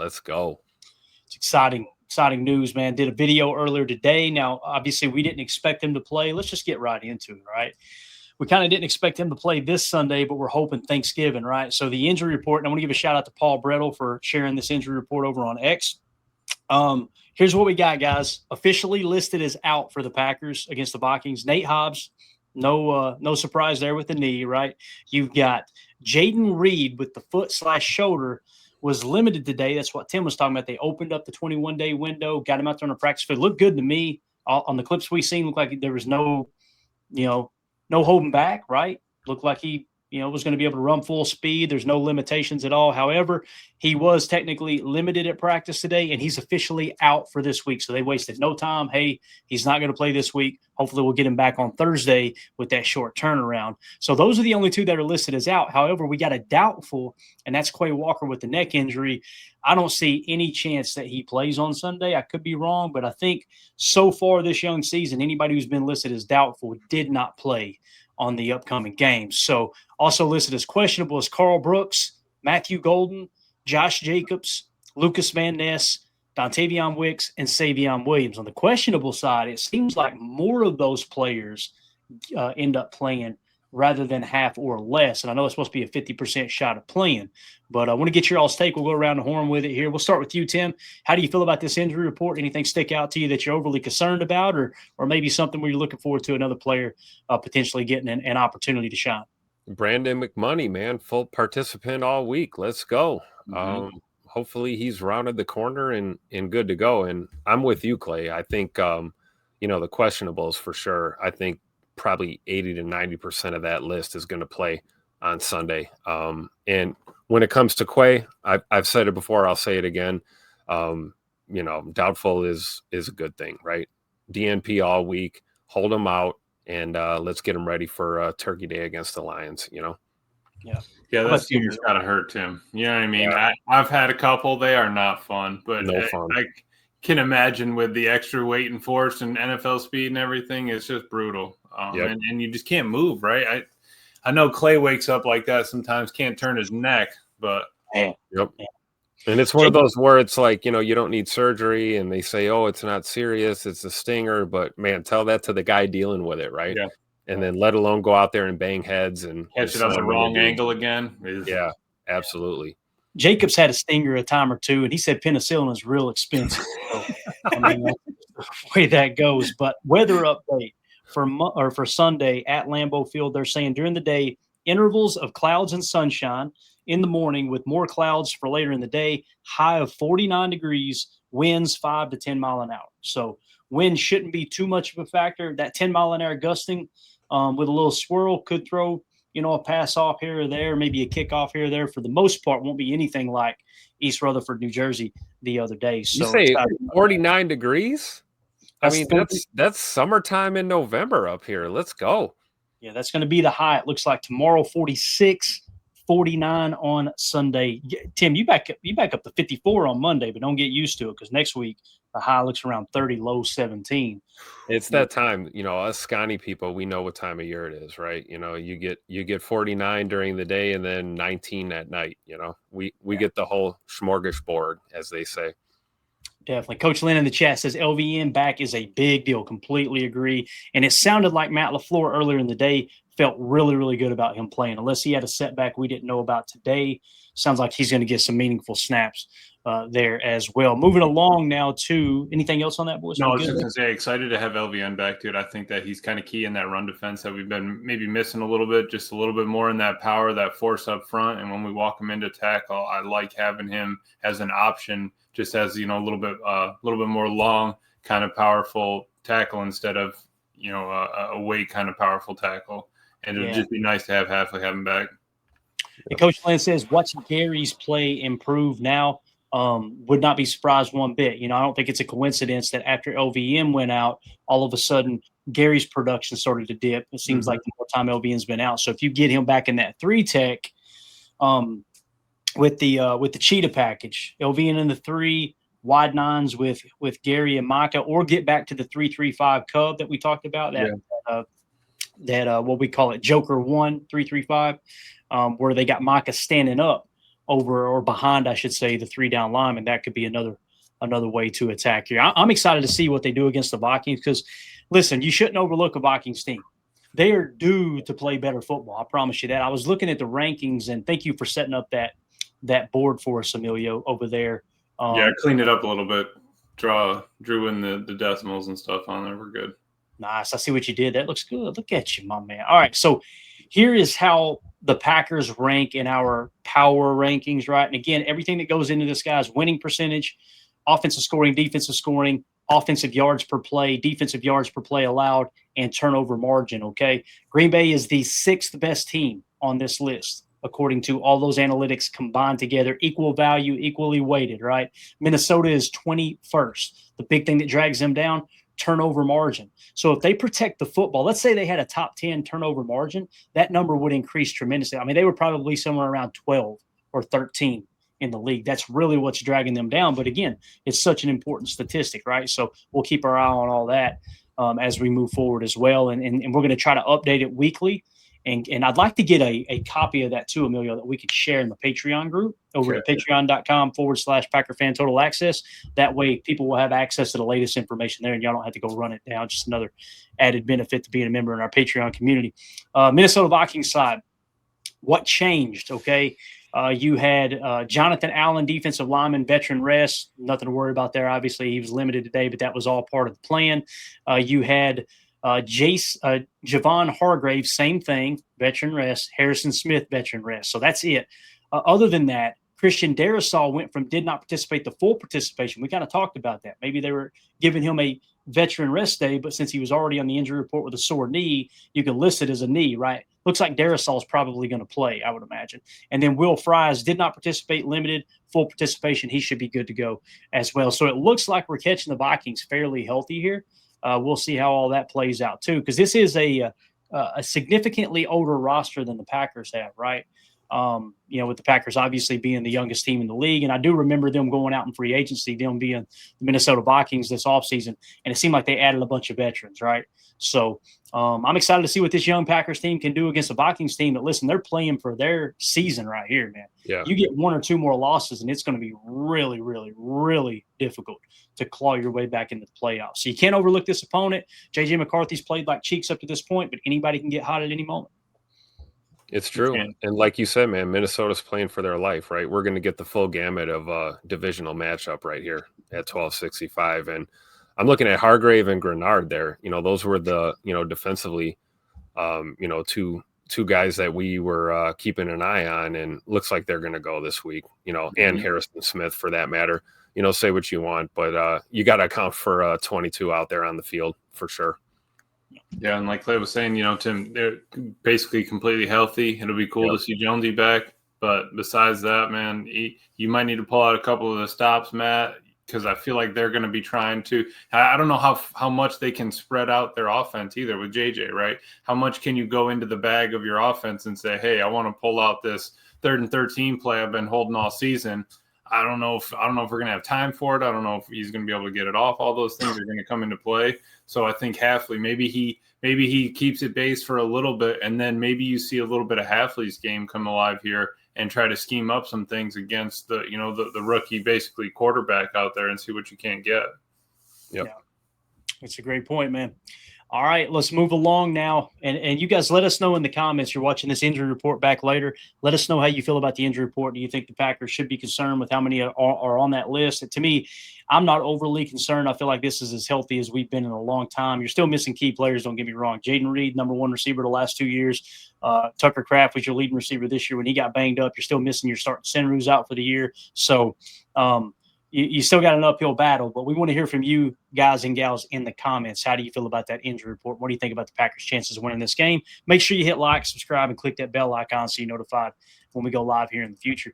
Let's go. It's exciting news, man. Did a video earlier today. Now, obviously, we didn't expect him to play. Let's just get right into it, right? We kind of didn't expect him to play this Sunday, but we're hoping Thanksgiving, right? So the injury report, and I want to give a shout out to Paul Brettel for sharing this injury report over on X. Here's what we got, guys. Officially listed as out for the Packers against the Vikings. Nate Hobbs, no surprise there with the knee, right? You've got Jaden Reed with the foot/shoulder was limited today. That's what Tim was talking about. They opened up the 21-day window, got him out there on a practice field. Looked good to me. On the clips we seen, looked like there was no holding back, right? Looked like he, was going to be able to run full speed. There's no limitations at all. However, he was technically limited at practice today, and he's officially out for this week. So they wasted no time. Hey, he's not going to play this week. Hopefully we'll get him back on Thursday with that short turnaround. So those are the only two that are listed as out. However, we got a doubtful, and that's Quay Walker with the neck injury. I don't see any chance that he plays on Sunday. I could be wrong, but I think so far this young season, anybody who's been listed as doubtful did not play on the upcoming games. So also listed as questionable is Carl Brooks, Matthew Golden, Josh Jacobs, Lucas Van Ness, Dontavion Wicks, and Savion Williams. On the questionable side, it seems like more of those players end up playing rather than half or less. And I know it's supposed to be a 50% shot of playing, but I want to get your all's take. We'll go around the horn with it here. We'll start with you, Tim. How do you feel about this injury report? Anything stick out to you that you're overly concerned about, or maybe something where you're looking forward to another player potentially getting an opportunity to shine? Brandon McMoney, man, full participant all week. Let's go. Hopefully he's rounded the corner and good to go. And I'm with you, Clay. I think, the questionables for sure. I think probably 80 to 90% of that list is going to play on Sunday. And when it comes to Quay, I've said it before, I'll say it again. Doubtful is a good thing, right? DNP all week, hold him out, and let's get him ready for Turkey Day against the Lions, Yeah, that senior's got to hurt, Tim. You know what I mean? Yeah. I've had a couple. They are not fun, but no fun. I can imagine with the extra weight and force and NFL speed and everything, it's just brutal. And you just can't move, right? I know Clay wakes up like that sometimes, can't turn his neck, but yep. And it's one of those where it's like, you don't need surgery, and they say, oh, it's not serious, it's a stinger, but man, tell that to the guy dealing with it, right? Yeah. And then let alone go out there and bang heads and catch it on the wrong angle again. Yeah, absolutely. Jacobs had a stinger a time or two, and he said penicillin is real expensive. So, that's the way that goes. But weather update for Sunday at Lambeau Field, they're saying during the day, intervals of clouds and sunshine in the morning with more clouds for later in the day, high of 49 degrees, winds 5 to 10 mile an hour. So wind shouldn't be too much of a factor. That 10 mile an hour gusting with a little swirl could throw, a pass off here or there, maybe a kickoff here or there. For the most part, won't be anything like East Rutherford, New Jersey the other day. So you say 49 degrees? That's summertime in November up here. Let's go. Yeah, that's going to be the high. It looks like tomorrow 46, 49 on Sunday. Tim, you back up to 54 on Monday, but don't get used to it because next week the high looks around 30, low 17. It's that time, us scrawny people, we know what time of year it is, right? You get 49 during the day and then 19 at night. We get the whole smorgasbord, as they say. Definitely. Coach Lynn in the chat says LVN back is a big deal. Completely agree. And it sounded like Matt LaFleur earlier in the day felt really, really good about him playing. Unless he had a setback we didn't know about today, sounds like he's going to get some meaningful snaps there as well. Moving along now to anything else on that, boys? No, I was just going to say, excited to have LVN back, dude. I think that he's kind of key in that run defense that we've been maybe missing a little bit, just a little bit more in that power, that force up front. And when we walk him into tackle, I like having him as an option, just as, a little bit more long, kind of powerful tackle instead of, a weight kind of powerful tackle. And it would just be nice to have Hafley have him back. And Coach Lynn says, watching Gary's play improve now would not be surprised one bit. I don't think it's a coincidence that after LVM went out, all of a sudden Gary's production started to dip. It seems like the more time LVM's been out. So if you get him back in that 3-tech with the cheetah package, LVN in the 3, wide 9s with Gary and Micah, or get back to the 3-3-5 Cub that we talked about, that what we call it Joker 1 3-3-5, where they got Micah standing up over or behind, I should say, the 3-down lineman. That could be another way to attack here. I'm excited to see what they do against the Vikings because, listen, you shouldn't overlook a Vikings team. They are due to play better football. I promise you that. I was looking at the rankings, and thank you for setting up that board for us, Emilio, over there. Yeah, clean it up a little bit. Drew in the decimals and stuff on there. We're good. Nice. I see what you did. That looks good. Look at you, my man. All right. So here is how the Packers rank in our power rankings, right? And again, everything that goes into this guy's winning percentage, offensive scoring, defensive scoring, offensive yards per play, defensive yards per play allowed, and turnover margin. Okay. Green Bay is the 6th best team on this list, according to all those analytics combined together, equal value, equally weighted, right? Minnesota is 21st. The big thing that drags them down, turnover margin. So if they protect the football, let's say they had a top 10 turnover margin, that number would increase tremendously. I mean, they were probably somewhere around 12 or 13 in the league. That's really what's dragging them down. But again, it's such an important statistic, right? So we'll keep our eye on all that as we move forward as well. And we're going to try to update it weekly. And I'd like to get a copy of that too, Emilio, that we could share in the Patreon group over at patreon.com/Packer Fan Total Access. That way people will have access to the latest information there and y'all don't have to go run it down. Just another added benefit to being a member in our Patreon community. Minnesota Vikings side, what changed? Okay. You had Jonathan Allen, defensive lineman, veteran rest. Nothing to worry about there. Obviously, he was limited today, but that was all part of the plan. You had Javon Hargrave, same thing, veteran rest. Harrison Smith, veteran rest. So that's it. Other than that, Christian Darrisaw went from did not participate to full participation. We kind of talked about that. Maybe they were giving him a veteran rest day, but since he was already on the injury report with a sore knee, you can list it as a knee, right? Looks like Darrisaw is probably going to play, I would imagine. And then Will Fries did not participate, limited, full participation. He should be good to go as well. So it looks like we're catching the Vikings fairly healthy here. We'll see how all that plays out too, because this is a significantly older roster than the Packers have, right? With the Packers obviously being the youngest team in the league. And I do remember them going out in free agency, them being the Minnesota Vikings this offseason, and it seemed like they added a bunch of veterans, right? So I'm excited to see what this young Packers team can do against a Vikings team that, listen, they're playing for their season right here, man. Yeah. You get 1 or 2 more losses, and it's going to be really, really, really difficult to claw your way back into the playoffs. So you can't overlook this opponent. J.J. McCarthy's played like cheeks up to this point, but anybody can get hot at any moment. It's true. And like you said, man, Minnesota's playing for their life, right? We're going to get the full gamut of a divisional matchup right here at 1265. And I'm looking at Hargrave and Grenard there. Those were the, defensively, two guys that we were keeping an eye on, and looks like they're going to go this week, and Harrison Smith for that matter. Say what you want, but you got to account for 22 out there on the field for sure. Yeah, and like Clay was saying, Tim, they're basically completely healthy. It'll be cool to see Jonesy back. But besides that, man, you might need to pull out a couple of the stops, Matt, because I feel like they're going to be trying to – I don't know how much they can spread out their offense either with JJ, right? How much can you go into the bag of your offense and say, hey, I want to pull out this 3rd and 13 play I've been holding all season. I don't know if we're going to have time for it. I don't know if he's going to be able to get it off. All those things are going to come into play. So I think Hafley, maybe he keeps it base for a little bit, and then maybe you see a little bit of Hafley's game come alive here and try to scheme up some things against the rookie basically quarterback out there and see what you can't get. Yep. Yeah. That's a great point, man. All right, let's move along now. And you guys let us know in the comments. You're watching this injury report back later. Let us know how you feel about the injury report. Do you think the Packers should be concerned with how many are on that list? And to me, I'm not overly concerned. I feel like this is as healthy as we've been in a long time. You're still missing key players, don't get me wrong. Jaden Reed, number 1 receiver the last 2 years. Tucker Kraft was your leading receiver this year. When he got banged up, you're still missing your starting center who's out for the year. So you still got an uphill battle, but we want to hear from you guys and gals in the comments. How do you feel about that injury report? What do you think about the Packers' chances of winning this game? Make sure you hit like, subscribe, and click that bell icon so you're notified when we go live here in the future.